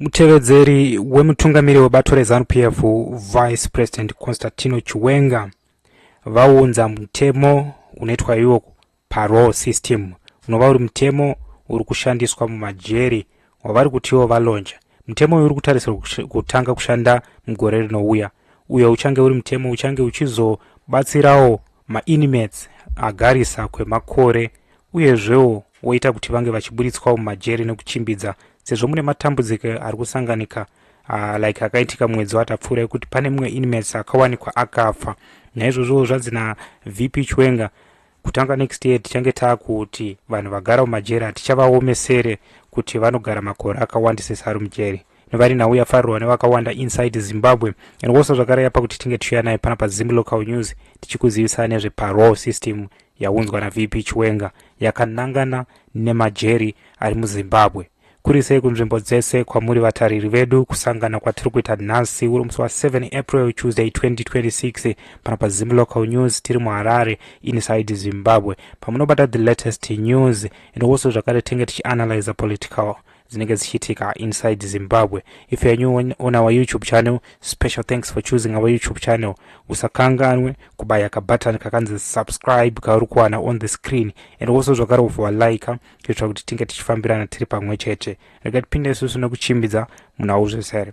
Mutevedzeri wemutungamiri webato rezANU-PF Vice President Chiwenga vaunza mutemo unoitwa iwo Parole system, unova uri mutemo uri kushandiswa mumajeri wavari kutiwo valonja. Mutemo uyu uri kutarisirwa kutanga kushanda mugore rinouya. Uyo uchange uri mutemo uchange uchizobatsirawo ma-inmates agarisa kwemakore uyezvewo woita kuti vange vachiburitswawo mumajeri nekuchimbidza sezvo mune matambudziko ari kusanganika like akaitika mwedzi watapfuura ekuti pane mumwe inmates akawanikwa akafa. Naizvozvo zvanzi naVP Chiwenga kutanga next year tichange taakuti vanhu vagara mumajeri hatichavaomesere kuti vanogara makore akawandisisa ari mujeri. Novari nauya farwa nevakawanda inside Zimbabwe. Enokosa zvakare yapa kuti tinge tichiuya naye pana paZim Local News tichikuzivisana nezveparole system yaunzwa naVP Chiwenga yakanangana nemajeri ari muZimbabwe. Kuri sei kunzvimbo dzese kwamuri vatariri vedu kusangana kwatiri kuita nhasi uri musi wa7 April Tuesday 2026 pana paZim Local News tiri muHarare inside Zimbabwe pamunobata the latest news inokoso zvakare tinge tichianalyze political dzinenge dzichiitika inside Zimbabwe. If you are new on our YouTube channel, special thanks for choosing our YouTube channel. Usakanganwe kubaya ka button kakanzi subscribe kauri kuwana on the screen, and also zvakare ufa like kuitira kuti tinge tichifambirana tiri pamwe chete. Rega tipinde isusu nekuchimbidza munauzvesere.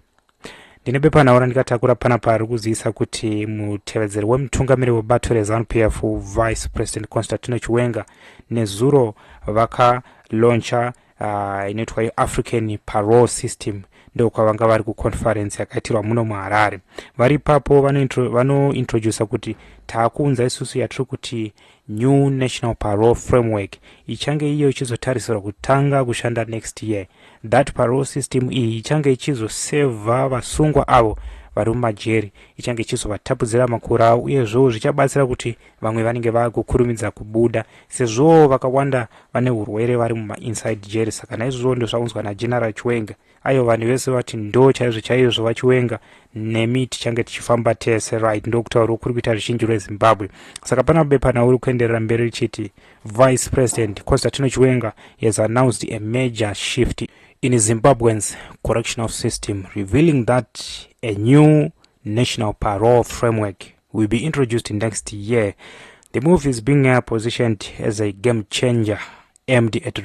Ndine bepa naura ndikatakura pana pari kuziisa kuti mutevedzeri wemutungamiri webato rezANU-PF Vice President Chiwenga nezuro vakalauncha inoitwa African Parole System, ndo kwavanga vari kuconference yakaitirwa muno muHarare. Vari papo vanointroduce kuti taakuunza isusu yatiri kuti New National Parole Framework ichange iyo ichizotarisirwa kutanga kushanda next year. That parole system iyi ichange ichizoseva vasungwa avo vari mumajeri, ichange ichizovatapuzira makore avo, uyezvo zvichabatsira kuti vamwe vanenge vakukurumidza kubuda sezvo vakawanda vane urwere vari muma-inside jeri. Saka naizvozvo ndo zvaunzwa naGeneral Chiwenga. Ayo vanhu vese vati ndo chaizvo vaChiwenga nemi tichange tichifamba tese, right, ndokutaura kuri kuita ruzhinji rweZimbabwe. Saka pana bepa nauri kuenderera mberi richiti Vice President Chiwenga has announced a major shift in Zimbabwe's correctional system, revealing that a new national parole framework will be introduced next year. The move is being positioned as a game changer aimed at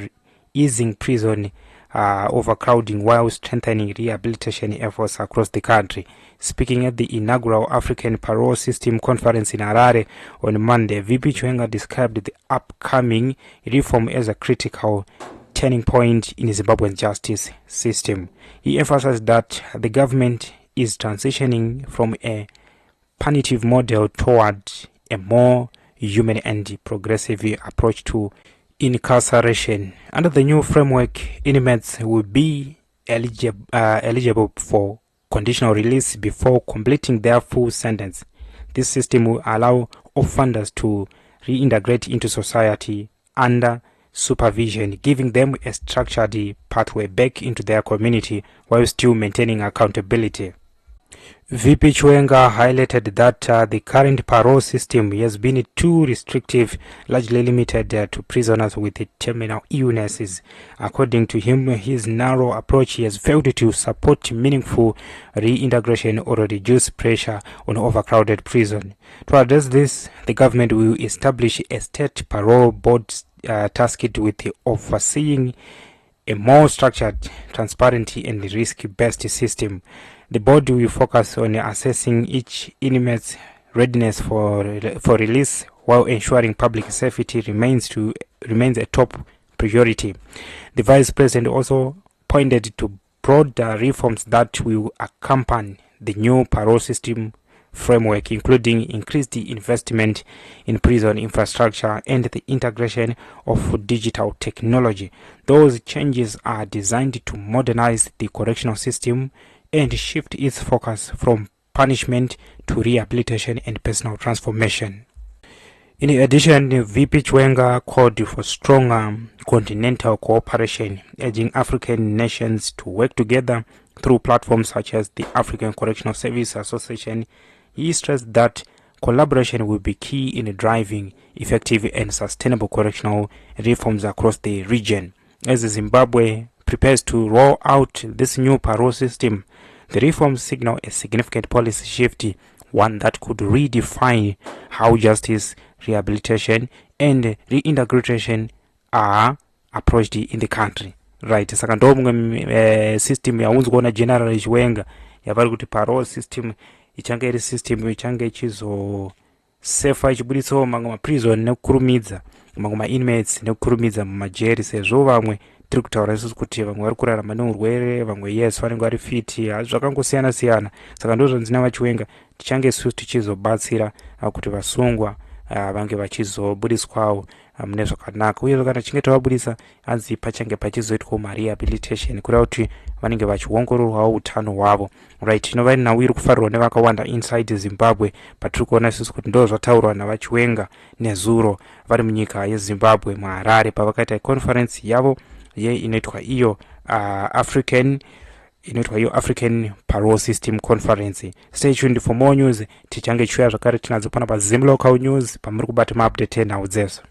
easing prison overcrowding while strengthening rehabilitation efforts across the country. Speaking at the inaugural African Parole System Conference in Harare on Monday, VP Chiwenga described the upcoming reform as a critical turning point in Zimbabwe's justice system. He emphasized that the government is transitioning from a punitive model toward a more human and progressive approach to incarceration. Under the new framework, inmates will be eligible for conditional release before completing their full sentence. This system will allow offenders to reintegrate into society under supervision, giving them a structured pathway back into their community while still maintaining accountability. VP Chiwenga highlighted that the current parole system has been too restrictive, largely limited to prisoners with terminal illnesses. According to him, his narrow approach has failed to support meaningful reintegration or reduce pressure on overcrowded prison. To address this, the government will establish a state parole board tasked with overseeing a more structured, transparent and risk-based system. The board will focus on assessing each inmate's readiness for release while ensuring public safety remains a top priority. The Vice President also pointed to broader reforms that will accompany the new parole system framework, including increased investment in prison infrastructure and the integration of digital technology. Those changes are designed to modernize the correctional system and shift its focus from punishment to rehabilitation and personal transformation. In addition, VP Chiwenga called for stronger continental cooperation, urging African nations to work together through platforms such as the African Correctional Service Association. He stressed that collaboration will be key in driving effective and sustainable correctional reforms across the region. As Zimbabwe prepares to roll out this new parole system. The reforms signal a significant policy shift, one that could redefine how justice, rehabilitation and reintegration are approached in the country. Right, saka ndo mumwe system yaunzi kuona General Chiwenga yavari kuti parole system ichange iri system ichange ichizosefa ichibuditsawo mamwe maprison nekukurumidza, mamwe mainmates nekukurumidza mumajeri, sezvo vamwe tiri kutaura isusu kuti vamwe vari kurarama neurwere, vamwe yes vanenge vari fiti, zvakangosiyana siyana. Saka ndozvo ndinava Chiwenga tichange isusu tichizobatsira kuti vasungwa vange vachizobudiswawo mune zvakanaka, uye kana tichinge tavabudisa hanzi pachange pachizoitwa marehabilitation kureva kuti vanenge vachiongororwawo utano hwavo. Right, inova iri nhau iri kufarirwa nevakawanda inside Zimbabwe, patiri kuona isusu kuti ndo zvataurwa navaChiwenga nezuro vari munyika yeZimbabwe muHarare pavakaita conference yavo inoitwa iyo African Parole System Conference. Stay tuned for more news. Tichange chiuya zvakare tinadzo pana paZim Local News pamuri kubata maupdate enhau dzeso.